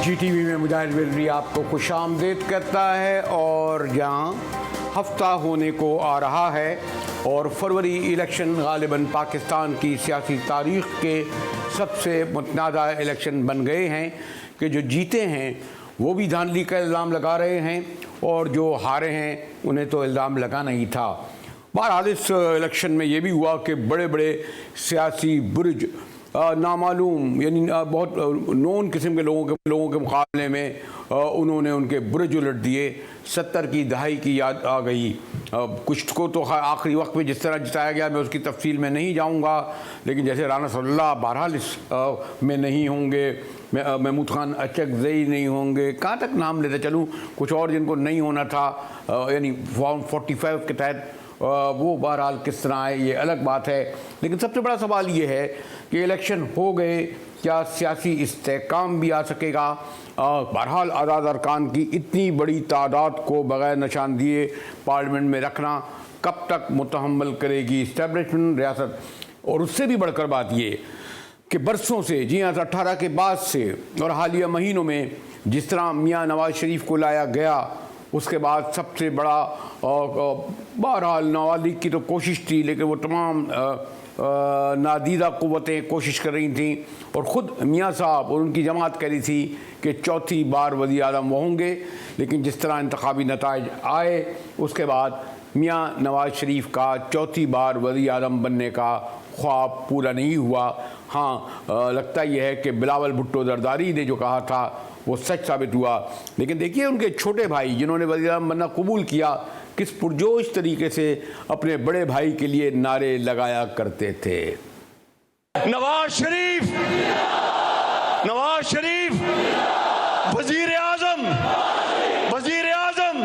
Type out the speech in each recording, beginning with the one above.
GTV में मुजाहिद बिलरी आपको खुशामदीद कहता है। और यहाँ हफ्ता होने को आ रहा है और फरवरी इलेक्शन गालिबन पाकिस्तान की सियासी तारीख़ के सबसे मुतनाज़ा इलेक्शन बन गए हैं कि जो जीते हैं वो भी धांधली का इल्ज़ाम लगा रहे हैं और जो हारे हैं उन्हें तो इल्ज़ाम लगाना ही था। बहरहाल इस इलेक्शन में ये भी हुआ कि बड़े बड़े सियासी बुर्ज नामालूम यानी बहुत नोन किस्म के लोगों के मुकाबले में उन्होंने उनके बुर्ज उलट दिए। 70 की दहाई की याद आ गई। कुछ को तो आखिरी वक्त में जिस तरह जिताया गया मैं उसकी तफसील में नहीं जाऊंगा, लेकिन जैसे राना सल्लल्लाह बहरहाल इस में नहीं होंगे, महमूद खान अचकज़ई नहीं होंगे, कहाँ तक नाम लेते चलूँ, कुछ और जिनको नहीं होना था यानी फॉर्म 45 के तहत वो बहरहाल किस तरह आए ये अलग बात है। लेकिन सबसे बड़ा सवाल ये है कि इलेक्शन हो गए, क्या सियासी इस्तेहकाम भी आ सकेगा। बहरहाल आज़ाद अरकान की इतनी बड़ी तादाद को बग़ैर निशान दिए पार्लियामेंट में रखना कब तक मुतहम्मल करेगी इस्टेब्लिशमेंट रियासत। और उससे भी बढ़कर बात ये कि बरसों से जी हाँ 18 के बाद से और हालिया महीनों में जिस तरह मियाँ नवाज शरीफ को लाया गया उसके बाद सबसे बड़ा बहरहाल नवाज लीग की तो कोशिश थी, लेकिन वो तमाम नादीदा क़ुव्वतें कोशिश कर रही थीं और ख़ुद मियाँ साहब और उनकी जमात कह रही थी कि चौथी बार वज़ीर आज़म वो होंगे। लेकिन जिस तरह इंतखाबी नताइज आए उसके बाद मियाँ नवाज शरीफ का चौथी बार वज़ीर आज़म बनने का ख्वाब पूरा नहीं हुआ। हाँ, लगता यह है कि बिलावल भुट्टो ज़रदारी ने जो कहा था वो सच साबित हुआ। लेकिन देखिए उनके छोटे भाई जिन्होंने वज़ीर आज़म बनना कबूल किया किस पुरजोश तरीके से अपने बड़े भाई के लिए नारे लगाया करते थे। नवाज शरीफ वज़ीर आज़म, वज़ीर आज़म,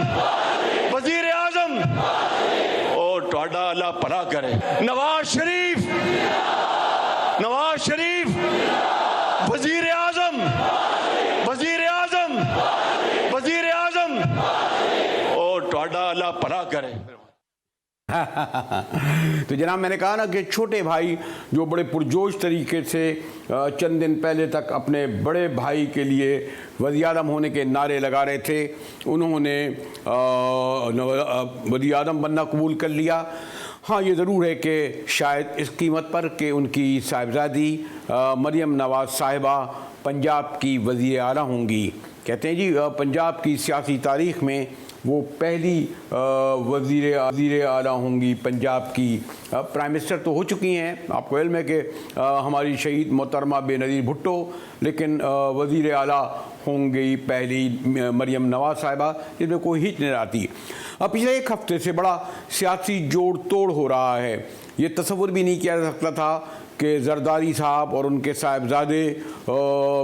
वज़ीर आज़म और ਤੁਹਾਡਾ अल्लाह भला करे। नवाज शरीफ वज़ीर आज़म, वज़ीर आज़म, वज़ीर आज़म और ਤੁਹਾਡਾ अल्लाह भला करे। तो जनाब मैंने कहा ना कि छोटे भाई जो बड़े पुरजोश तरीके से चंद दिन पहले तक अपने बड़े भाई के लिए वज़ीर आज़म होने के नारे लगा रहे थे, उन्होंने वज़ीर आज़म बनना कबूल कर लिया। हाँ, ये ज़रूर है कि शायद इस कीमत पर कि उनकी साहिबजादी मरियम नवाज़ साहिबा पंजाब की वज़ीर आला होंगी। कहते हैं जी पंजाब की सियासी तारीख़ में वो पहली वज़ीर आला होंगी पंजाब की। प्राइम मिनिस्टर तो हो चुकी हैं, आपको इल्म है कि हमारी शहीद मोहतरमा बेनज़ीर भुट्टो, लेकिन वज़ीर आला होंगी पहली मरियम नवाज़ साहिबा, जिसमें कोई हिच नहीं आती। पिछले एक हफ्ते से बड़ा सियासी जोड़ तोड़ हो रहा है। ये तसव्वुर भी नहीं किया जा सकता था कि ज़रदारी साहब और उनके साहिबजादे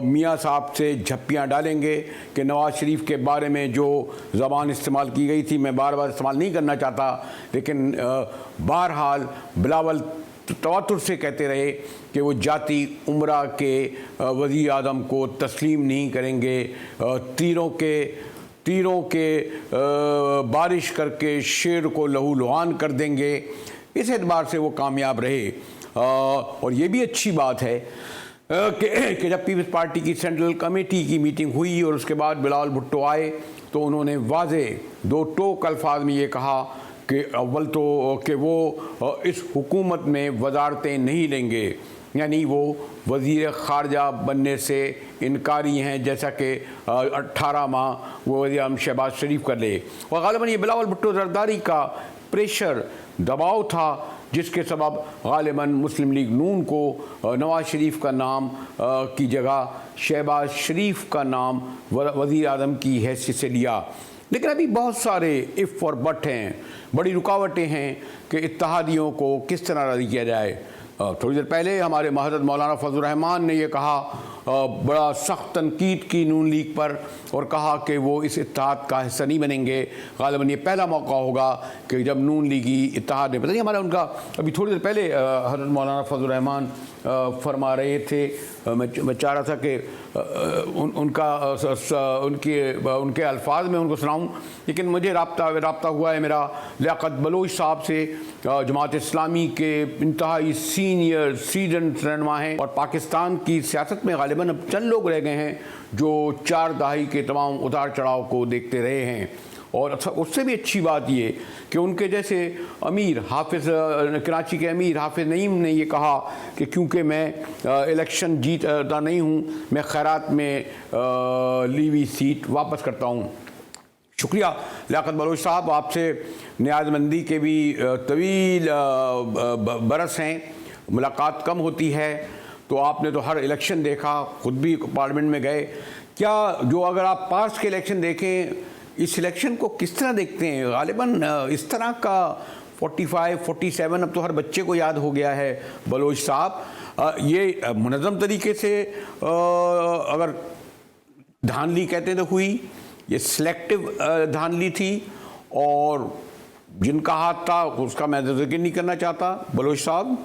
मियाँ साहब से झप्पियाँ डालेंगे कि नवाज़ शरीफ के बारे में जो ज़बान इस्तेमाल की गई थी मैं बार बार इस्तेमाल नहीं करना चाहता, लेकिन बहरहाल बिलावल तवातुर से कहते रहे कि वो जाती उम्रा के वज़ीर आज़म को तस्लीम नहीं करेंगे, तीरों के बारिश करके शेर को लहू लुहान कर देंगे। इस एतबार से वो कामयाब रहे। और ये भी अच्छी बात है कि जब पीपल्स पार्टी की सेंट्रल कमेटी की मीटिंग हुई और उसके बाद बिलावल भुट्टो आए तो उन्होंने वाज़े दो टोक अल्फाज में ये कहा कि अव्वल तो कि वो इस हुकूमत में वजारतें नहीं लेंगे, यानी वो वज़ीर ख़ारजा बनने से इनकारी हैं, जैसा कि 18 माह वो वज़ीर आज़म शहबाज शरीफ कर ले। और ग़ालिबन ये बिलावल भुट्टो ज़रदारी का प्रेशर दबाव था जिसके सबब ग़ालिबन मुस्लिम लीग नून को नवाज शरीफ का नाम की जगह शहबाज शरीफ का नाम वज़ीर आज़म की हैसियत से लिया। लेकिन अभी बहुत सारे इफ़ और बट हैं, बड़ी रुकावटें हैं कि इत्तेहादियों को किस तरह राज़ी किया जाए। थोड़ी देर पहले हमारे महज़रत मौलाना फजल रहमान ने यह कहा, बड़ा सख्त तनकीद की नून लीग पर और कहा कि वो इस इत्तेहाद का हिस्सा नहीं बनेंगे। ग़ालिबन ये पहला मौका होगा कि जब नून लीगी इत्तेहाद में, पता नहीं हमारा उनका अभी थोड़ी देर पहले हज़रत मौलाना फजल रहमान फरमा रहे थे मैं चाह रहा था कि उनके अल्फाज में उनको सुनाऊं, लेकिन मुझे राब्ता हुआ है मेरा लियाकत बलोच साहब से, जमात इस्लामी के इंतहाई सीनियर सीजन रहनुमा हैं और पाकिस्तान की सियासत में गालिबन अब चंद लोग रह गए हैं जो 4 दहाई के तमाम उतार चढ़ाव को देखते रहे हैं। और उससे भी अच्छी बात ये कि उनके जैसे अमीर हाफिज़, कराची के अमीर हाफिज़ नईम ने ये कहा कि क्योंकि मैं इलेक्शन जीतता नहीं हूँ, मैं खैरात में ली हुई सीट वापस करता हूँ। शुक्रिया लियाकत बलोच साहब, आपसे न्याज़मंदी के भी तवील बरस हैं, मुलाकात कम होती है, तो आपने तो हर इलेक्शन देखा, ख़ुद भी पार्लियामेंट में गए। क्या जो अगर आप पास्ट के इलेक्शन देखें, इस इलेक्शन को किस तरह देखते हैं? गालिबन इस तरह का 45, 47 अब तो हर बच्चे को याद हो गया है बलोच साहब, ये मुनज़्ज़म तरीके से अगर धांधली कहते तो हुई, ये सिलेक्टिव धांधली थी और जिनका हाथ था उसका मैं जिक्र नहीं करना चाहता। बलोच साहब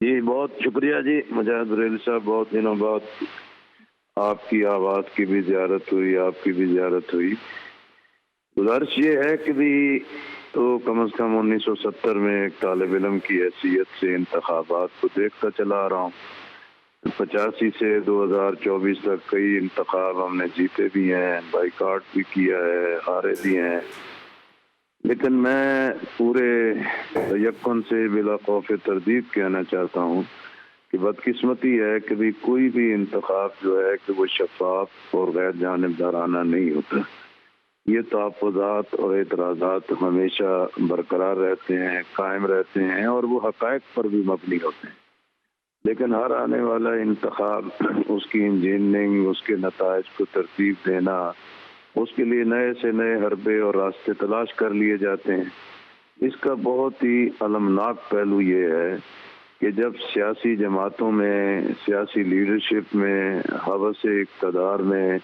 जी बहुत शुक्रिया जी मुजाहिद रेल साहब, बहुत दिनों बाद आपकी आवाज़ की भी ज़ियारत हुई, आपकी भी ज़ियारत हुई। गुजारिश ये है कि भी तो कम से कम 1970 में एक तालिब इल्म की हैसियत से इंतखाबात को देखता चला आ रहा हूँ। 85 से 2024 तक कई इंतखाब हमने जीते भी हैं, बाइकाट भी किया है, हारे भी हैं, लेकिन मैं पूरे यक्कन से बिला खौफ तरदीद कहना चाहता हूँ कि बदकिस्मती है कि भी कोई भी इंतखाब जो है कि वो शफाफ और गैर जानिबदाराना नहीं होता। ये तहफ़्फ़ुज़ात और एतराज़ात हमेशा बरकरार रहते हैं, कायम रहते हैं और वो हक़ाइक़ पर भी मबनी होते हैं। लेकिन हर आने वाला इंतखाब, उसकी इंजीनियरिंग, उसके नताइज को तरतीब देना, उसके लिए नए से नए हरबे और रास्ते तलाश कर लिए जाते हैं। इसका बहुत ही अलमनाक पहलू ये है कि जब सियासी जमातों में, सियासी लीडरशिप में, हवस इक़्तिदार में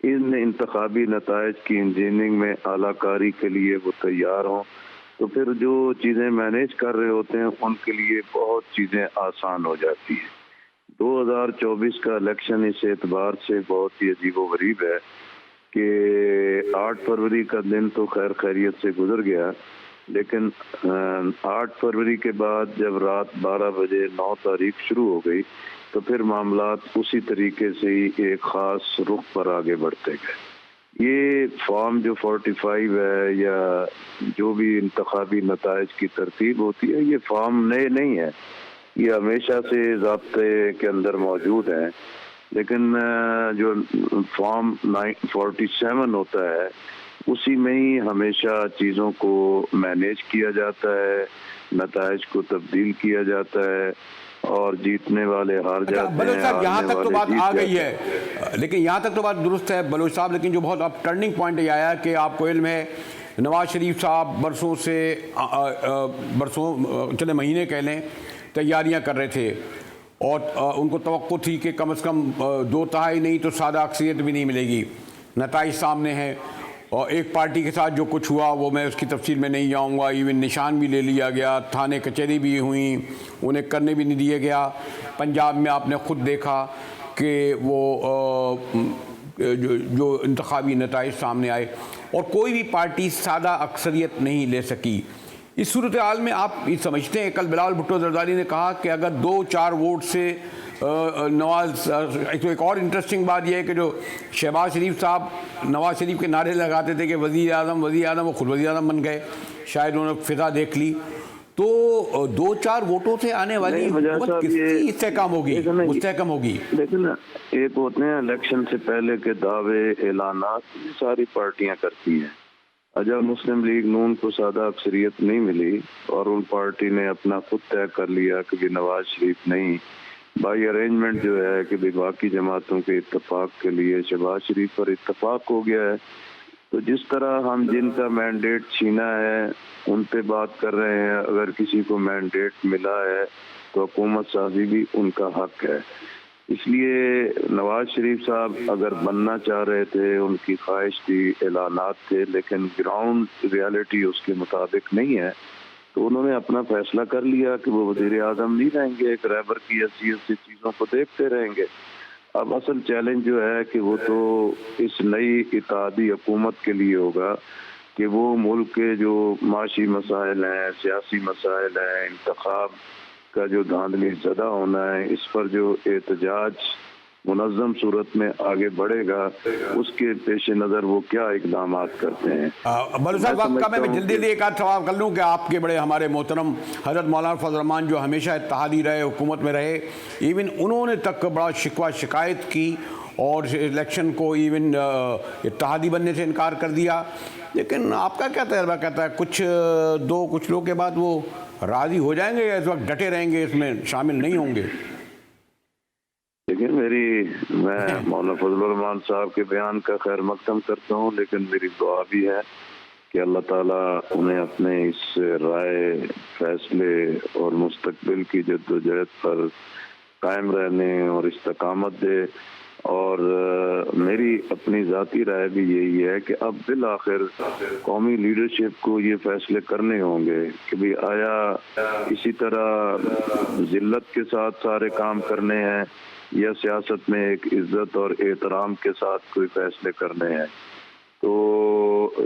इन इंतखाबी नताइज की इंजीनियरिंग में आलाकारी के लिए वो तैयार हों, तो फिर जो चीज़ें मैनेज कर रहे होते हैं उनके लिए बहुत चीज़ें आसान हो जाती हैं। 2024 का इलेक्शन इस एतबार से बहुत ही अजीबोगरीब है कि 8 फरवरी का दिन तो खैर खैरियत से गुजर गया, लेकिन 8 फरवरी के बाद जब रात 12 बजे 9 तारीख शुरू हो गई तो फिर मामलात उसी तरीके से ही एक ख़ास रुख पर आगे बढ़ते गए। ये फॉर्म जो 45 है या जो भी इंतखाबी नताइज की तरतीब होती है, ये फॉर्म नए नहीं है, ये हमेशा से ज़ाब्ते के अंदर मौजूद हैं। लेकिन जो फॉर्म 47 होता है उसी में ही हमेशा चीज़ों को मैनेज किया जाता है, नताइज को तब्दील किया जाता है और जीतने वाले हार जाते हैं। बलोच साहब यहाँ तक तो बात आ गई है, लेकिन यहाँ तक तो बात दुरुस्त है बलोच साहब, लेकिन जो बहुत अब टर्निंग पॉइंट ये आया कि आपको इल्म है नवाज शरीफ साहब बरसों चले महीने कह लें तैयारियाँ कर रहे थे और उनको तवक्को थी कि कम से कम 2 तिहाई नहीं तो सादा अक्सरियत भी नहीं मिलेगी। नताइज सामने हैं और एक पार्टी के साथ जो कुछ हुआ वो मैं उसकी तफसील में नहीं जाऊंगा। इवन निशान भी ले लिया गया, थाने कचहरी भी हुई, उन्हें करने भी नहीं दिया गया। पंजाब में आपने ख़ुद देखा कि वो जो इंतखाबी नताइज सामने आए और कोई भी पार्टी सादा अक्सरियत नहीं ले सकी। इस सूरत हाल में आप ये समझते हैं, कल बिलावल भुट्टो जरदारी ने कहा कि अगर 2-4 वोट से नवाज, एक और इंटरेस्टिंग बात यह है कि जो शहबाज शरीफ साहब नवाज शरीफ के नारे लगाते थे कि वज़ीर आज़म, वो खुद वज़ीर आज़म बन गए, शायद उन्होंने फिजा देख ली, तो 2-4 वोटों से आने वाली किसकी इस्तेहकाम होगी, मुस्तहकम होगी? देखिए ना, एक होते हैं इलेक्शन से पहले के दावे, ऐलानात सारी पार्टियां करती हैं। जब मुस्लिम लीग नून को सादा अक्सरियत नहीं मिली और उन पार्टी ने अपना खुद तय कर लिया कि नवाज शरीफ नहीं, बाई अरेंजमेंट जो है कि बाकी जमातों के इत्तेफाक के लिए शहबाज शरीफ पर इत्तेफाक हो गया है, तो जिस तरह हम जिनका मैंडेट छीना है उन पे बात कर रहे हैं, अगर किसी को मैंडेट मिला है तो हुकूमत साजी भी उनका हक है। इसलिए नवाज शरीफ साहब अगर बनना चाह रहे थे, उनकी ख्वाहिश थी, ऐलानात थे, लेकिन ग्राउंड रियलिटी उसके मुताबिक नहीं है, तो उन्होंने अपना फैसला कर लिया कि वो वजीर आजम नहीं रहेंगे, एक रहबर की हैसियत से चीज़ों को देखते रहेंगे। अब असल चैलेंज जो है कि वो तो इस नई इत्तेहादी हुकूमत के लिए होगा कि वो मुल्क के जो माशी मसाइल हैं, सियासी मसाइल हैं, इंतखाब का जो धांधली ज़दा होना है, इस पर जो एहतजाज मुनज़्ज़म सूरत में आगे बढ़ेगा, उसके पेश नज़र वो क्या इकदाम करते हैं। बलू साहब, वक्त का मैं जल्दी एक आध सवाल कर लूँ कि आपके बड़े हमारे मोहतरम हज़रत मौलाना फजल रहमान जो हमेशा इत्तेहादी रहे, हुकूमत में रहे, इवन उन्होंने तक बड़ा शिकवा शिकायत की और इलेक्शन को इवन इत्तेहादी बनने से इनकार कर दिया, लेकिन आपका क्या तजर्बा कहता है, कुछ लोग के बाद वो राज़ी हो जाएंगे या इस वक्त डटे रहेंगे, इसमें शामिल नहीं होंगे? देखिए, मैं मौलाना फजल रहमान साहब के बयान का खैर मकदम करता हूँ, लेकिन मेरी दुआ भी है कि अल्लाह ताला उन्हें अपने इस राय, फैसले और मुस्तकबिल की जद्दोजहद पर कायम रहने और इस्तकामत दे। और मेरी अपनी ज़ाती राय भी यही है कि अब बिल आखिर कौमी लीडरशिप को ये फैसले करने होंगे कि भाई आया इसी तरह जिल्लत के साथ सारे काम करने हैं या सियासत में एक इज्जत और एहतराम के साथ कोई फैसले करने हैं। तो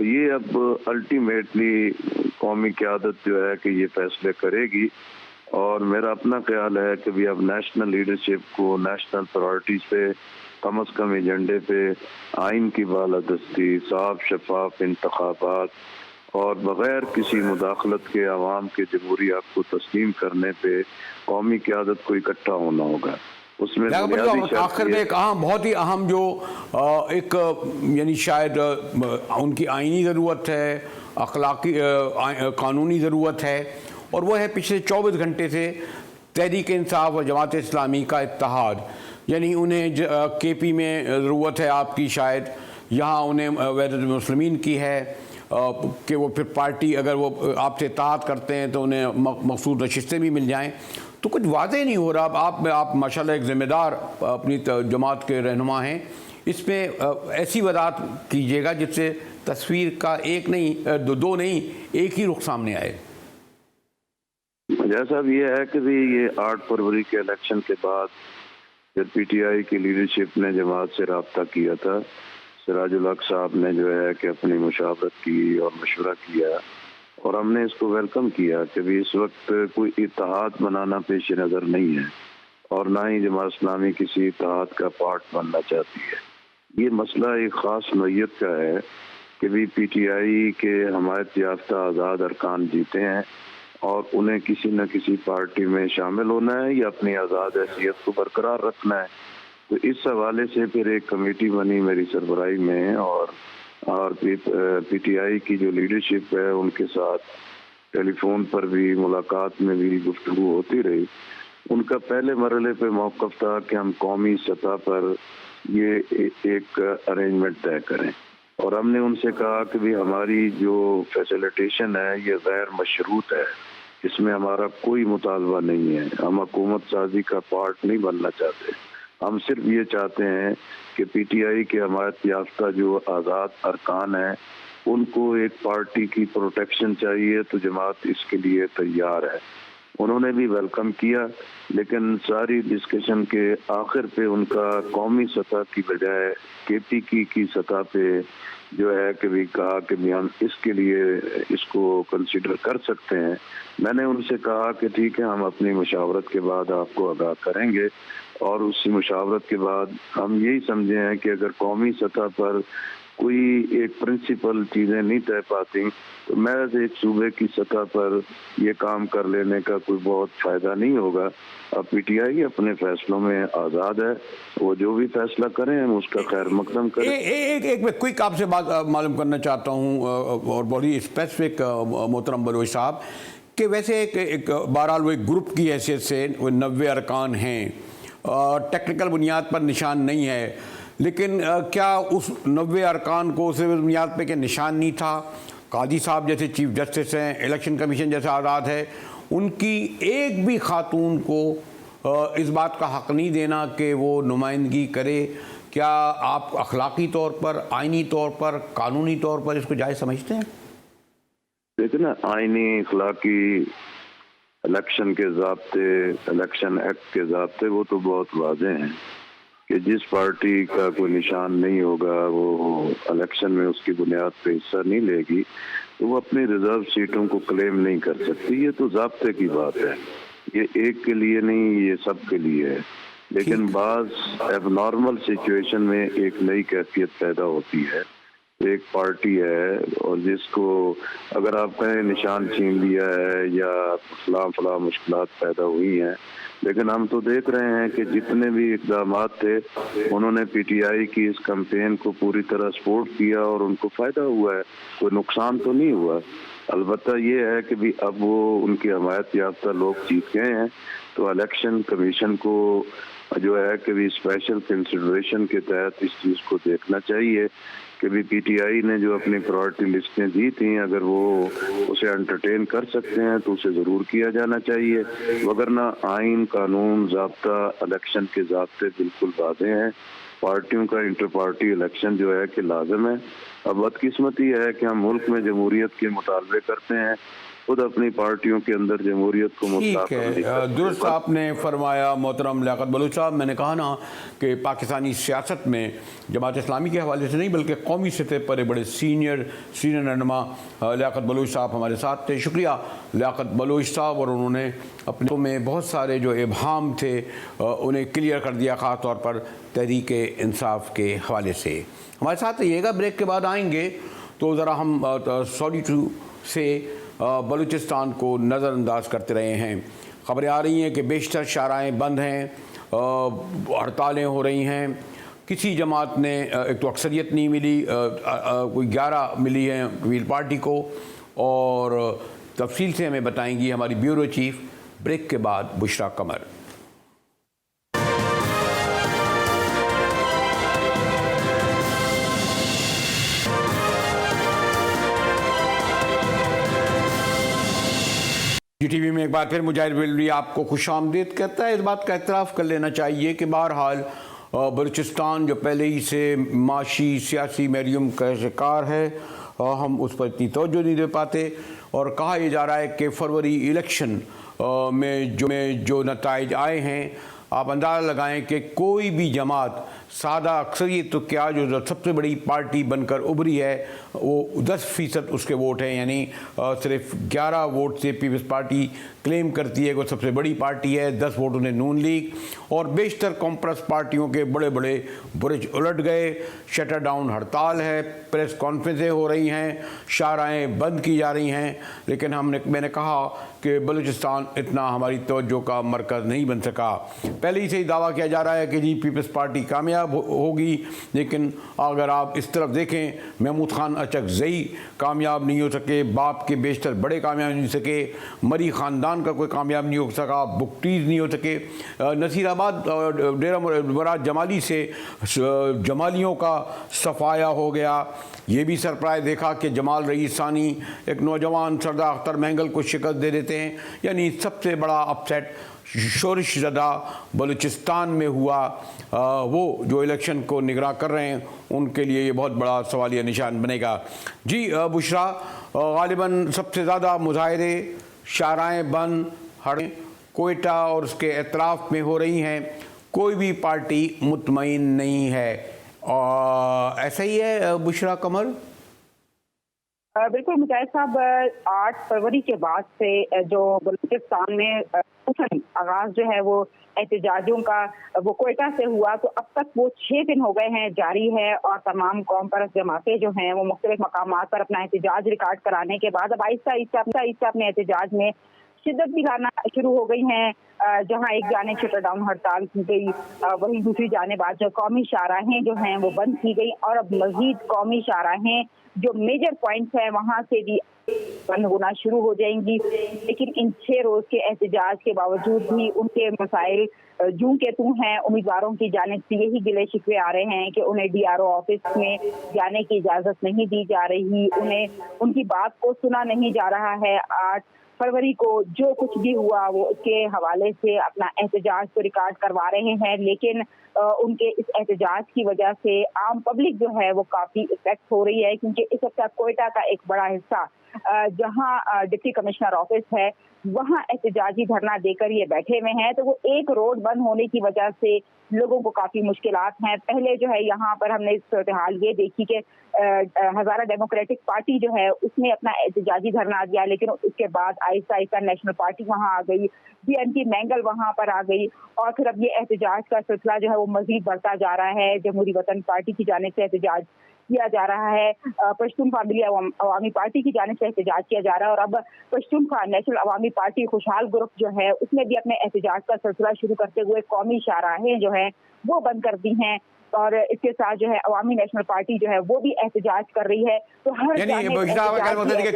ये अब अल्टीमेटली कौमी क़यादत जो है कि ये फैसले करेगी। और मेरा अपना ख्याल है कि भी अब नेशनल लीडरशिप को नेशनल प्रायोरिटीज़ पे, कम अज़ कम एजेंडे पे आइन की बालादस्ती, साफ शफाफ इंतखाबात और बग़ैर किसी मुदाखलत के आवाम के जमहूरी हक़ को तस्लीम करने पे कौमी क़यादत को इकट्ठा होना होगा। उसमें आखिर में एक बहुत ही अहम जो एक यानी शायद उनकी आइनी ज़रूरत है, अखलाकी कानूनी ज़रूरत है, और वो है पिछले 24 घंटे से तहरीक इंसाफ और जमात इस्लामी का इत्तेहाद। यानी उन्हें केपी में ज़रूरत है आपकी, शायद यहाँ उन्हें वहदत मुस्लिमीन की है कि वो फिर पार्टी अगर वो आपसे इत्तेहाद करते हैं तो उन्हें मखसूस नशिस्तें भी मिल जाएँ। तो कुछ वाज़ेह नहीं हो रहा। आप माशाल्लाह एक ज़िम्मेदार अपनी जमात के रहनुमा हैं, इसमें ऐसी वज़ाहत कीजिएगा जिससे तस्वीर का एक नहीं दो नहीं एक ही रुख सामने आए। जैसा भी ये है कि भी ये 8 फरवरी के इलेक्शन के बाद जब पीटीआई की लीडरशिप ने जमात से रब्ता किया था, सिराजुल हक साहब ने जो है कि अपनी मुशावरत की और मशवरा किया और हमने इसको वेलकम किया कि भी इस वक्त कोई इत्तेहाद बनाना पेश नज़र नहीं है और ना ही जमात इस्लामी किसी इत्तेहाद का पार्ट बनना चाहती है। ये मसला एक ख़ास नौइयत का है कि भी पीटीआई के हमायत याफ्ता आज़ाद अरकान जीते हैं और उन्हें किसी न किसी पार्टी में शामिल होना है या अपनी आज़ाद हैसियत को बरकरार रखना है। तो इस हवाले से फिर एक कमेटी बनी मेरी सरबराही में और पीटीआई की जो लीडरशिप है उनके साथ टेलीफोन पर भी, मुलाकात में भी गुफ्तगू होती रही। उनका पहले मरहले पे मौक़िफ़ था कि हम कौमी सतह पर ये एक अरेंजमेंट तय करें और हमने उनसे कहा कि भी हमारी जो फैसिलिटेशन है ये गैर मशरूत है, इसमें हमारा कोई मुतालबा नहीं है, हम हुकूमत साजी का पार्ट नहीं बनना चाहते। हम सिर्फ ये चाहते हैं कि पीटीआई के हमायत याफ्ता जो आज़ाद अरकान हैं उनको एक पार्टी की प्रोटेक्शन चाहिए, तो जमात इसके लिए तैयार है। उन्होंने भी वेलकम किया, लेकिन सारी डिस्कशन के आखिर पे उनका कौमी सतह की बजाय केपी की सतह पे जो है कि भी कहा कि भी हम इसके लिए इसको कंसिडर कर सकते हैं। मैंने उनसे कहा कि ठीक है, हम अपनी मुशावरत के बाद आपको आगाह करेंगे और उसी मुशावरत के बाद हम यही समझे हैं कि अगर कौमी सतह पर कोई एक प्रिंसिपल चीज़ें नहीं तय पाती तो महज एक सूबे की सतह पर ये काम कर लेने का कोई बहुत फ़ायदा नहीं होगा। अब पीटीआई अपने फैसलों में आज़ाद है, वो जो भी फैसला करें हम उसका खैर मकदम करें। एक मैं क्विक आपसे बात मालूम करना चाहता हूँ और बड़ी स्पेसिफिक मोहतरम बलोच साहब कि वैसे एक बहरहाल वो एक ग्रुप की हैसियत से वो 90 अरकान हैं, टेक्निकल बुनियाद पर निशान नहीं है, लेकिन क्या उस 90 अरकान को सिर्फ बुनियाद पे के निशान नहीं था? कादी साहब जैसे चीफ जस्टिस हैं, इलेक्शन कमीशन जैसा आज़ाद है, उनकी एक भी खातून को इस बात का हक़ नहीं देना कि वो नुमाइंदगी करे। क्या आप अखलाकी तौर पर, आइनी तौर पर, कानूनी तौर पर इसको जायज़ समझते हैं? देखिए ना, आईनी इखलाकी इलेक्शन के ज़ाब्ते, इलेक्शन एक्ट के ज़ाब्ते वो तो बहुत वाज़ेह हैं कि जिस पार्टी का कोई निशान नहीं होगा वो इलेक्शन में उसकी बुनियाद पे हिस्सा नहीं लेगी, तो वो अपनी रिजर्व सीटों को क्लेम नहीं कर सकती। ये तो ज़ाब्ते की बात है, ये एक के लिए नहीं, ये सब के लिए है। लेकिन बाज एबनॉर्मल सिचुएशन में एक नई कैफियत पैदा होती है। एक पार्टी है और जिसको अगर आप कहें निशान छीन लिया है या फला मुश्किलात पैदा हुई हैं, लेकिन हम तो देख रहे हैं कि जितने भी इक़दामात थे उन्होंने पीटीआई की इस कैंपेन को पूरी तरह सपोर्ट किया और उनको फ़ायदा हुआ है, कोई नुकसान तो नहीं हुआ। अलबत्ता ये है कि भी अब वो उनकी हमायत याफ्ता लोग जीत गए हैं, तो इलेक्शन कमीशन को जो है कि भी स्पेशल कंसिडरेशन के तहत इस चीज़ को देखना चाहिए कि भी पीटीआई ने जो अपनी प्रायोरिटी लिस्टें दी थी, अगर वो उसे एंटरटेन कर सकते हैं तो उसे ज़रूर किया जाना चाहिए, वगरना आइन, कानून, ज़ाब्ता, इलेक्शन के ज़ाब्ते बिल्कुल वाज़ेह हैं। पार्टियों का इंटर पार्टी इलेक्शन जो है कि लाजम है। अब बदकिस्मती है कि हम मुल्क में जमहूरियत के मुतालबे करते हैं, खुद अपनी पार्टियों के अंदर जमहूरियत को ठीक है, दुरुस्त आपने फरमाया मोहतरम लियाकत बलूच साहब। मैंने कहा ना कि पाकिस्तानी सियासत में जमात इस्लामी के हवाले से नहीं बल्कि कौमी सतह पर बड़े सीनियर रहनुमा लियाकत बलूच साहब हमारे साथ थे। शुक्रिया लियाकत बलूच साहब, और उन्होंने अपने में बहुत सारे जो इबहाम थे उन्हें क्लियर कर दिया, ख़ास तौर पर तहरीक इंसाफ के हवाले से। हमारे साथ रहिएगा, ब्रेक के बाद आएंगे तो ज़रा हम सॉरी टू से बलूचिस्तान को नज़रअंदाज करते रहे हैं। ख़बरें आ रही हैं कि बेशतर शाराएँ बंद हैं, हड़तालें हो रही हैं। किसी जमात ने एक तो अक्सरियत नहीं मिली, कोई 11 मिली है व्हील पार्टी को, और तफसील से हमें बताएंगी हमारी ब्यूरो चीफ ब्रेक के बाद बुशरा कमर। GTV में एक बार फिर मुजाहिद बिलवी आपको खुशामदीद कहता है। इस बात का एतराफ़ कर लेना चाहिए कि बहरहाल बलूचिस्तान जो पहले ही से माशी सियासी मैरियम का शिकार है, हम उस पर इतनी तवज्जो नहीं दे पाते, और कहा यह जा रहा है कि फरवरी इलेक्शन में जो नताइज आए हैं, आप अंदाज़ा लगाएं कि कोई भी जमात सादा अक्सरियत तो क्या, जो सबसे बड़ी पार्टी बनकर उभरी है वो 10% उसके वोट हैं, यानी सिर्फ 11 वोट से पीपल्स पार्टी क्लेम करती है कि सबसे बड़ी पार्टी है। 10 वोट उन्हें नून लीग, और बेशतर कॉम्प्रेस पार्टियों के बड़े बड़े बुरुज उलट गए। शटर डाउन हड़ताल है, प्रेस कॉन्फ्रेंसें हो रही हैं, शाराएँ बंद की जा रही हैं। लेकिन मैंने कहा कि बलूचिस्तान इतना हमारी तवज्जो का मरकज़ नहीं बन सका। पहले ही से ही दावा किया जा रहा है कि जी पीपल्स पार्टी कामयाब होगी, लेकिन अगर आप इस तरफ देखें, महमूद खान अचकज़ई कामयाब नहीं हो सके, बाप के बेशतर बड़े कामयाब नहीं हो सके, मरी ख़ानदान का कोई कामयाब नहीं हो सका, बुकटीज़ नहीं हो सके, नसीराबाद डेरा मुराद जमाली से जमालियों का सफाया हो गया। ये भी सरप्राइज देखा कि जमाल रईसानी एक नौजवान सरदार अख्तर महंगल को शिकस्त दे देते हैं। यानी सबसे बड़ा अपसेट शोरिश ज़दा बलूचिस्तान में हुआ। वो जो इलेक्शन को निगरान कर रहे हैं उनके लिए ये बहुत बड़ा सवालिया निशान बनेगा। जी बुशरा, गालिबन सबसे ज़्यादा मुजाहरे, शाराएँ बंद, हड़ें कोयटा और उसके एतराफ़ में हो रही हैं, कोई भी पार्टी मुतमईन नहीं है, और ऐसा ही है बुशरा कमर? बिल्कुल मुजाहिद साहब, 8 फरवरी के बाद से जो बलूचिस्तान में आगाज जो है वो एहतजाजों का वो कोयटा से हुआ, तो अब तक वो 6 दिन हो गए हैं जारी है, और तमाम कौम परस्त जमातें जो हैं वो मुख्तलिफ मकामात पर अपना एहतजाज रिकॉर्ड कराने के बाद अब आहिस्ता आहिस्ता अपने एहतजाज में शिद्दत भी लाना शुरू हो गई हैं। जहां एक जाने शटर डाउन हड़ताल की गई, वहीं दूसरी जानिब आज जो कौमी शाहराहें जो हैं वो बंद की गई, और अब मजीद कौमी शाहराहें जो मेजर पॉइंट्स हैं वहां से भी बंद होना शुरू हो जाएंगी। लेकिन इन 6 रोज के एहतजाज के बावजूद भी उनके मसाइल जूं के तू हैं। उम्मीदवारों की जानिब से यही गिले शिकवे आ रहे हैं कि उन्हें DRO ऑफिस में जाने की इजाजत नहीं दी जा रही, उन्हें उनकी बात को सुना नहीं जा रहा है। 8 फरवरी को जो कुछ भी हुआ वो उसके हवाले से अपना एहतजाज तो रिकॉर्ड करवा रहे हैं, लेकिन उनके इस एहतजाज की वजह से आम पब्लिक जो है वो काफ़ी इफेक्ट हो रही है, क्योंकि इस वक्त कोयटा का एक बड़ा हिस्सा जहां डिप्टी कमिश्नर ऑफिस है वहां एहतजाजी धरना देकर ये बैठे हुए हैं। तो वो एक रोड बंद होने की वजह से लोगों को काफी मुश्किलात हैं। पहले जो है यहाँ पर हमने सूरत हाल ये देखी कि हजारा डेमोक्रेटिक पार्टी जो है उसने अपना एहतजाजी धरना दिया, लेकिन उसके बाद आहिस्ता आहिस्ता नेशनल पार्टी वहां आ गई, बीएनपी मैंगल वहां पर आ गई और फिर अब ये एहतजाज का सिलसिला जो है वो मजीद बढ़ता जा रहा है। जमहूरी वतन पार्टी की जानिब से एहतजाज किया जा रहा है, पश्तून काबिली अवामी पार्टी की जानिब से एहतजाज किया जा रहा है और अब पश्तूनख्वा नेशनल अवामी पार्टी खुशहाल ग्रुप जो है उसने भी अपने एहतजाज का सिलसिला शुरू करते हुए कौमी शाहराहें जो है वो बंद कर दी हैं और इसके साथ जो है अवामी नेशनल पार्टी जो है वो भी एहतजाज कर रही है। तो हर यानी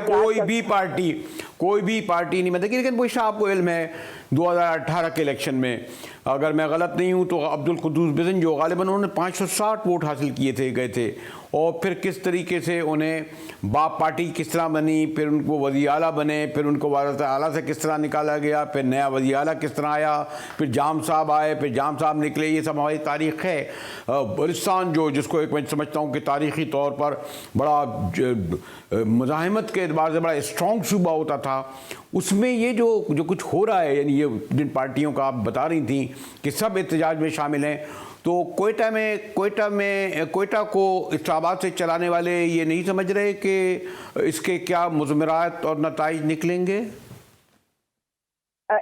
कोई भी पार्टी नहीं मतलब, लेकिन बुशरा आपको इल्म है 2018 के इलेक्शन में अगर मैं गलत नहीं हूं तो अब्दुल कुद्दूस बिजन जो गालिबन उन्होंने 560 वोट हासिल किए थे गए थे और फिर किस तरीके से उन्हें बाप पार्टी किस तरह बनी, फिर उनको वज़ीर आला बने, फिर उनको वारस आला से किस तरह निकाला गया, फिर नया वज़ीर आला किस तरह आया, फिर जाम साहब आए, फिर जाम साहब निकले। ये सब हमारी तारीख़ है। बलूचिस्तान जो जिसको एक मैं समझता हूँ कि तारीख़ी तौर पर बड़ा मुज़ाहिमत के एतबार से बड़ा स्ट्रॉन्ग सूबा होता था, उसमें ये जो कुछ हो रहा है, यानी ये जिन पार्टियों का आप बता रही थी कि सब एहतजाज में शामिल हैं, तो कोयटा को इस्लामाबाद से चलाने वाले ये नहीं समझ रहे कि इसके क्या मुज़मरात और नताइज निकलेंगे?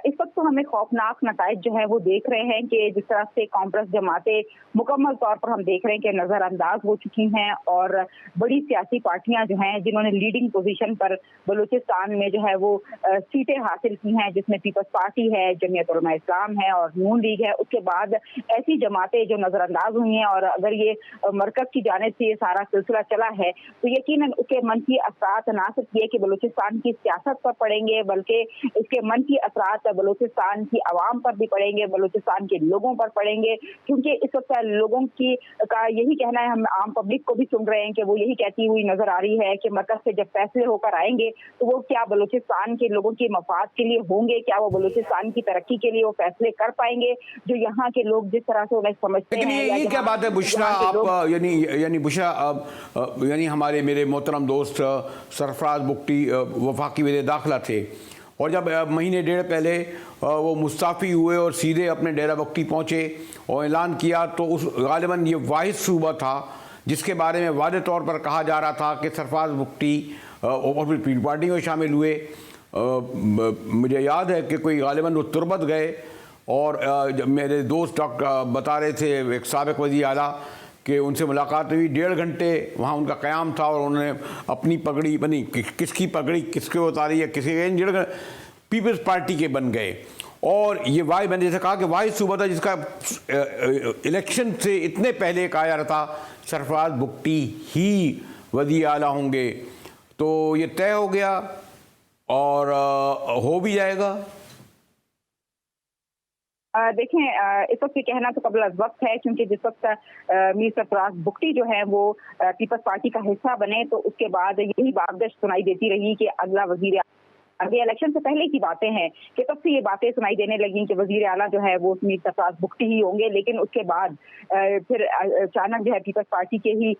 इस वक्त तो हमें खौफनाक नताइज जो है वो देख रहे हैं कि जिस तरह से कॉन्फ्रेंस जमातें मुकम्मल तौर पर हम देख रहे हैं कि नज़रअंदाज हो चुकी हैं और बड़ी सियासी पार्टियां जो हैं जिन्होंने लीडिंग पोजीशन पर बलूचिस्तान में जो है वो सीटें हासिल की हैं, जिसमें पीपल्स पार्टी है, जमीयत उलमा इस्लाम है और नून लीग है। उसके बाद ऐसी जमातें जो नज़रअंदाज हुई हैं और अगर ये मरकज़ की जानिब से ये सारा सिलसिला चला है तो यकीनन उसके मनफी असरात ना सिर्फ ये कि बलूचिस्तान की सियासत पर पड़ेंगे बल्कि इसके मनफी असरात बलूचिस्तान की आवाम पर भी पड़ेंगे, बलूचिस्तान के लोगों पर पड़ेंगे, क्योंकि इस वक्त लोगों की का यही कहना है, हम आम पब्लिक को भी सुन रहे हैं कि वो यही कहती हुई नजर आ रही है कि मरकज से जब फैसले होकर आएंगे तो वो क्या बलूचिस्तान के लोगों के मफाद के लिए होंगे, क्या वो बलूचिस्तान की तरक्की के लिए वो फैसले कर पाएंगे जो यहाँ के लोग जिस तरह से उन्हें समझते हैं। ये क्या बात है बुशरा, आप यानी बुशरा यानी हमारे मेरे मोहतरम दोस्त सरफराज बुगटी वफाकी वज़ीर दाखिला थे और जब महीने डेढ़ पहले वो मुस्ताफ़ी हुए और सीधे अपने डेरा बख्ती पहुँचे और ऐलान किया, तो उस गालिबन ये वाहिद सूबा था जिसके बारे में वादे तौर पर कहा जा रहा था कि सरफराज बुगटी और फिर पीपल्स पार्टी में शामिल हुए। मुझे याद है कि कोई गालिबन वो तुरबत गए और जब मेरे दोस्त डॉक्टर बता रहे थे एक साबिक़ वज़ीर आला कि उनसे मुलाकात हुई, 1.5 घंटे वहाँ उनका क़याम था और उन्होंने अपनी पगड़ी बनी, किसकी पगड़ी किसके उतारी है, किसी 1.5 घंटे पीपल्स पार्टी के बन गए। और ये वाहिद, मैंने जैसे कहा कि वाहिद सूबा था जिसका इलेक्शन से इतने पहले कहा जा रहा था सरफराज बुगटी ही वज़ीर आला होंगे, तो ये तय हो गया और हो भी जाएगा। देखें, इस वक्त ये कहना तो कबल वक्त है, क्योंकि जिस वक्त मीर सरफराज बुगटी जो है वो पीपल्स पार्टी का हिस्सा बने तो उसके बाद यही बागदश सुनाई देती रही कि अगला वजीर, अभी इलेक्शन से पहले की बातें हैं कि तब से ये बातें सुनाई देने लगी कि वजीर आला जो है वो मीर सरफराज बुगटी ही होंगे। लेकिन उसके बाद फिर अचानक जो है पीपल्स पार्टी के ही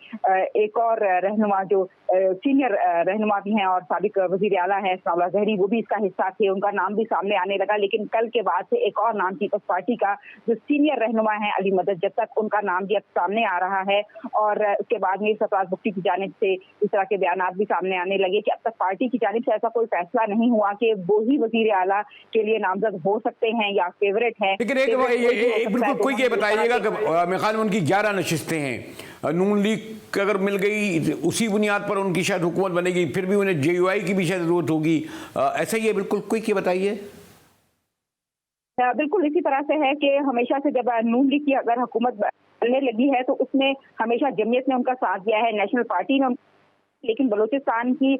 एक और रहनुमा जो सीनियर रहनुमा भी हैं और साबिक वजीर आला है सनाउल्लाह ज़हरी, वो भी इसका हिस्सा थे, उनका नाम भी सामने आने लगा। लेकिन कल के बाद से एक और नाम पीपल्स पार्टी का जो सीनियर रहनुमा है अली मदद जब तक, उनका नाम भी अब सामने आ रहा है और उसके बाद मीर सरफराज बुगटी की जानिब से इस तरह के बयान भी सामने आने लगे कि अब तक पार्टी की जानिब से ऐसा कोई फैसला नहीं हुआ कि वो ही वजीर आला के लिए नामजद हो सकते हैं या फेवरेट हैं। लेकिन एक बिल्कुल कोई ये बताइएगा कि मेरे ख्याल में उनकी 11 नशिस्तें हैं, नून लीग अगर मिल गई उसी बुनियाद पर उनकी शायद हुकूमत बनेगी, फिर भी उन्हें JUI की भी शायद जरूरत होगी, ऐसा ही है? बिल्कुल कोई ये बताइए। बिल्कुल इसी तरह से है कि हमेशा से जब नून लीग की अगर हुकूमत बनने लगी है तो उसमें हमेशा जमीयत ने उनका साथ दिया है, नेशनल पार्टी ने, लेकिन बलूचिस्तान की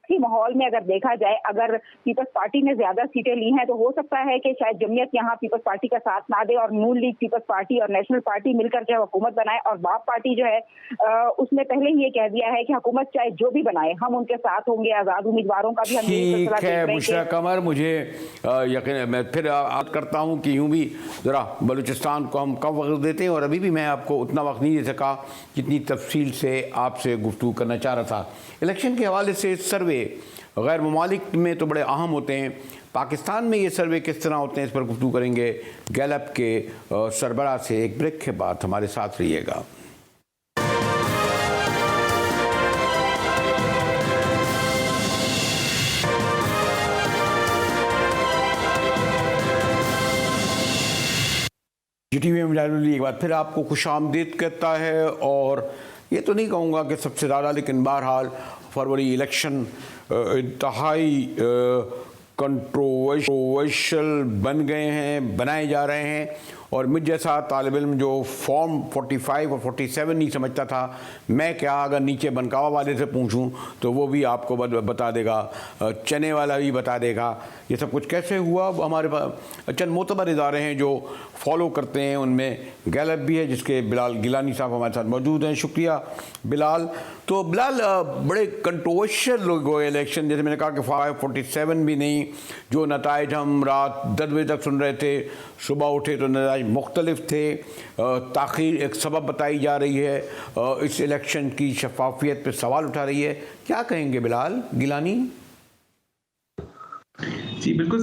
माहौल में अगर देखा जाए, अगर पीपल्स पार्टी ने ज्यादा सीटें ली हैं तो हो सकता है कि शायद जमीयत यहाँ पीपल्स पार्टी का साथ ना दे और नून लीग, पीपल्स पार्टी और नेशनल पार्टी मिलकर जो हुकूमत बनाए। और बाप पार्टी जो है उसने पहले ही ये कह दिया है कि हुकूमत चाहे जो भी बनाए हम उनके साथ होंगे, आजाद उम्मीदवारों का भी हम ठीक है। बुशरा कमर, मुझे यकीन है, मैं फिर याद करता हूँ कि यूँ भी ज़रा बलूचिस्तान को हम कम वक्त देते हैं और अभी भी मैं आपको उतना वक्त नहीं दे सका जितनी तफसील से आपसे गुफ्तगू करना चाह रहा था। इलेक्शन के हवाले से सर्वे सर्वे गैर ममालिक में तो बड़े अहम होते हैं, पाकिस्तान में ये सर्वे किस तरह होते हैं, इस पर गुफ्तगू करेंगे गैलप के सरबराह से। एक ब्रेक के बाद हमारे साथ रहिएगा। GTV में एक बार फिर आपको खुशामदीद कहता है, और ये तो नहीं कहूँगा कि सबसे ज़्यादा, लेकिन बहरहाल फरवरी इलेक्शन इंतहाई कंट्रोवर्शियल बन गए हैं, बनाए जा रहे हैं। और मुझ जैसा तालिब इल्म जो फॉर्म 45 और 47 नहीं समझता था, मैं क्या अगर नीचे बनकावा वाले से पूछूं तो वो भी आपको बता देगा, चने वाला भी बता देगा ये सब कुछ कैसे हुआ। हमारे पास चंद मोतबर इदारे हैं जो फॉलो करते हैं, उनमें गैलप भी है जिसके बिलाल गिलानी साहब हमारे साथ मौजूद हैं। शुक्रिया बिलाल। तो बिलाल, बड़े कंट्रोवर्शियल लोग हुए इलेक्शन, जैसे मैंने कहा कि 547 भी नहीं, जो नताइज हम रात 10 बजे तक सुन रहे थे, सुबह उठे तो नताइज मुख्तलिफ थे। ताख़ीर एक सबब बताई जा रही है, इस इलेक्शन की शफाफियत पे सवाल उठा रही है। क्या कहेंगे बिलाल गिलानी? जी बिल्कुल।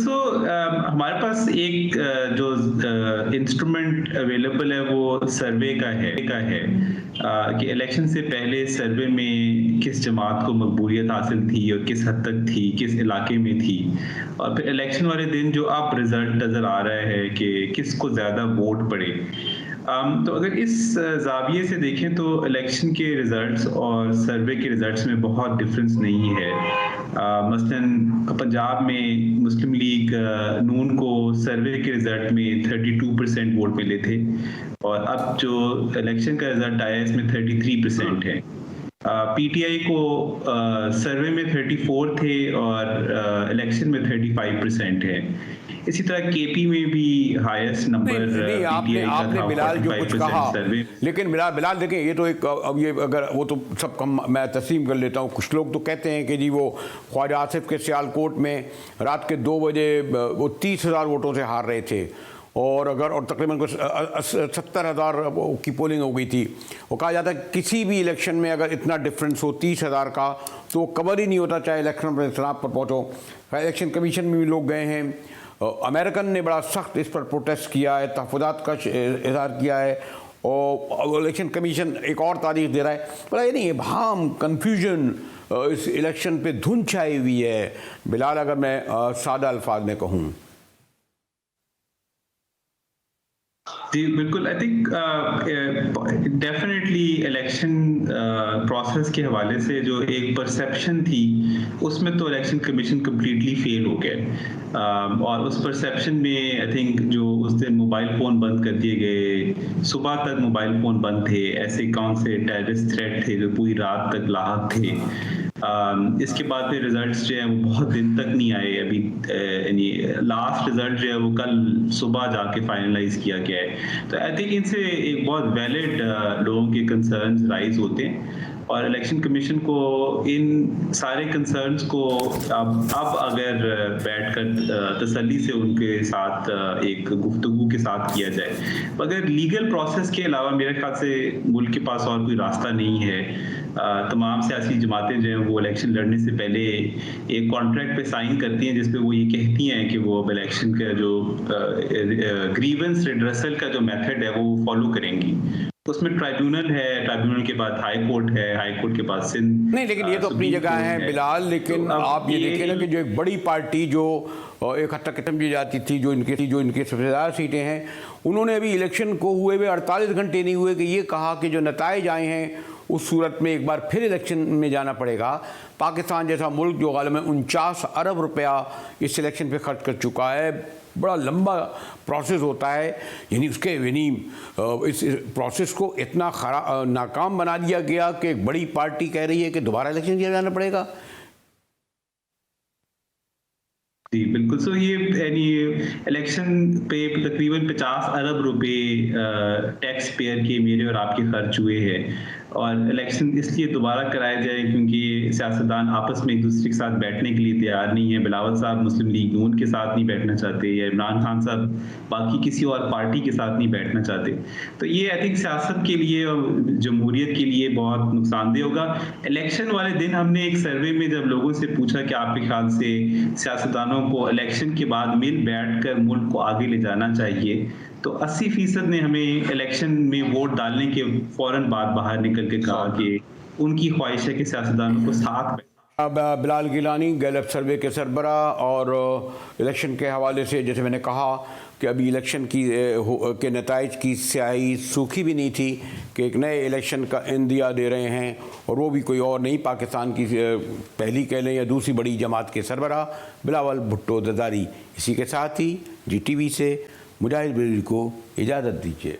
हमारे पास एक जो इंस्ट्रूमेंट अवेलेबल है वो सर्वे का है कि इलेक्शन से पहले सर्वे में किस जमात को मकबूलियत हासिल थी और किस हद तक थी, किस इलाके में थी, और फिर इलेक्शन वाले दिन जो अब रिजल्ट नज़र आ रहा है कि किसको ज़्यादा वोट पड़े। तो अगर इस जाविये से देखें तो इलेक्शन के रिज़ल्ट्स और सर्वे के रिज़ल्ट्स में बहुत डिफरेंस नहीं है। मसलन पंजाब में मुस्लिम लीग नून को सर्वे के रिज़ल्ट में 32% वोट मिले थे, और अब जो इलेक्शन का रिज़ल्ट आया इसमें 33% है। PTI को सर्वे में 34 थे और इलेक्शन में 35% है। इसी तरह KP में भी हाईएस्ट नंबर आपने बिलाल जो कुछ कहा, लेकिन बिलाल देखें, ये तो एक, अब ये अगर वो तो सब कम मैं तस्लीम कर लेता हूँ। कुछ लोग तो कहते हैं कि जी वो ख्वाजा आसिफ के सियालकोट में रात के 2 बजे वो 30,000 वोटों से हार रहे थे, और तकरीबन कुछ 70,000 की पोलिंग हो गई थी। वो कहा जाता है किसी भी इलेक्शन में अगर इतना डिफरेंस हो 30,000 का तो कवर ही नहीं होता, चाहे इलेक्शन पर इख्तिलाफ पर पहुँचो। इलेक्शन कमीशन में भी लोग गए हैं, अमेरिकन ने बड़ा सख्त इस पर प्रोटेस्ट किया है, तहफ़्फ़ुज़ात का इज़हार किया है, और इलेक्शन कमीशन एक और तारीख दे रहा है। बड़ा ये नहीं है, भाम कन्फ्यूजन इस इलेक्शन पे धुंध छाई हुई है बिलाल, अगर मैं सादा अल्फाज में कहूँ। जी बिल्कुल। I think definitely election process के हवाले से जो एक परसेप्शन थी उसमें तो इलेक्शन कमीशन कम्प्लीटली फेल हो गया, और उस परसेप्शन में आई थिंक जो उस दिन मोबाइल फ़ोन बंद कर दिए गए, सुबह तक मोबाइल फ़ोन बंद थे, ऐसे कौन से टेररिस्ट थ्रेट थे जो पूरी रात तक लाहक थे। इसके बाद फिर रिजल्ट्स जो है वो बहुत दिन तक नहीं आए। अभी यानी लास्ट रिजल्ट जो है वो कल सुबह जाके फाइनलाइज किया गया है। तो आई थिंक इनसे एक बहुत वैलिड लोगों के कंसर्न्स राइज होते हैं, और इलेक्शन कमीशन को इन सारे कंसर्न्स को अब अगर बैठकर तसल्ली से उनके साथ एक गुफ्तगू के साथ किया जाए, मगर लीगल प्रोसेस के अलावा मेरे ख्याल से मुल्क के पास और कोई रास्ता नहीं है। तमाम सियासी जमातें जो हैं वो इलेक्शन लड़ने से पहले एक कॉन्ट्रैक्ट पे साइन करती हैं जिसपे वो ये कहती हैं कि वो अब इलेक्शन का जो ग्रीवेंस रिड्रेसल का जो मेथड है वो फॉलो करेंगी। उसमें ट्राइब्यूनल है, ट्राइब्यूनल के बाद हाई कोर्ट है, हाई कोर्ट के बाद सिंध। नहीं, लेकिन ये तो अपनी जगह है बिलाल, लेकिन तो आप ये देखिए ना कि जो एक बड़ी पार्टी जो एक हद तक समझी जाती थी, जो इनकी सबसे ज़्यादा सीटें हैं, उन्होंने अभी इलेक्शन को हुए 48 घंटे नहीं हुए कि ये कहा कि जो नताइज आए हैं उस सूरत में एक बार फिर इलेक्शन में जाना पड़ेगा। पाकिस्तान जैसा मुल्क जो गालिबन 49 अरब रुपया इस इलेक्शन पे खर्च कर चुका है, बड़ा लंबा प्रोसेस होता है, यानी इस प्रोसेस को इतना नाकाम बना दिया गया कि एक बड़ी पार्टी कह रही है कि दोबारा इलेक्शन किया जाना पड़ेगा। जी बिल्कुल। बिल्कुल। सो ये यानी इलेक्शन पे तकरीबन 50 अरब रुपए टैक्स पेयर के मेरे और आपके खर्च हुए हैं, और इलेक्शन इसलिए दोबारा कराया जाए क्योंकि सियासतदान आपस में एक दूसरे के साथ बैठने के लिए तैयार नहीं है। बिलावल साहब मुस्लिम लीग नून के साथ नहीं बैठना चाहते, या इमरान खान साहब बाकी किसी और पार्टी के साथ नहीं बैठना चाहते। तो ये आई थिंक सियासत के लिए और जमहूरियत के लिए बहुत नुकसानदेह होगा। इलेक्शन वाले दिन हमने एक सर्वे में जब लोगों से पूछा कि आपके ख्याल से सियासतदानों को इलेक्शन के बाद मिल बैठकर मुल्क को आगे ले जाना चाहिए, तो 80% ने हमें इलेक्शन में वोट डालने के फौरन बाद बाहर निकल के कहा कि उनकी ख्वाहिश है कि सियासतदानों को साथ में। अब बिलाल गिलानी गैलप सर्वे के सरबरा, और इलेक्शन के हवाले से जैसे मैंने कहा कि अभी इलेक्शन के नताइज की स्याही सूखी भी नहीं थी कि एक नए इलेक्शन का इंदिया दे रहे हैं, और वो भी कोई और नहीं, पाकिस्तान की पहली कह लें या दूसरी बड़ी जमात के सरबरा बिलावल भुट्टो जरदारी। इसी के साथ ही GTV से मुजाहिद बरेलवी को इजाज़त दीजिए।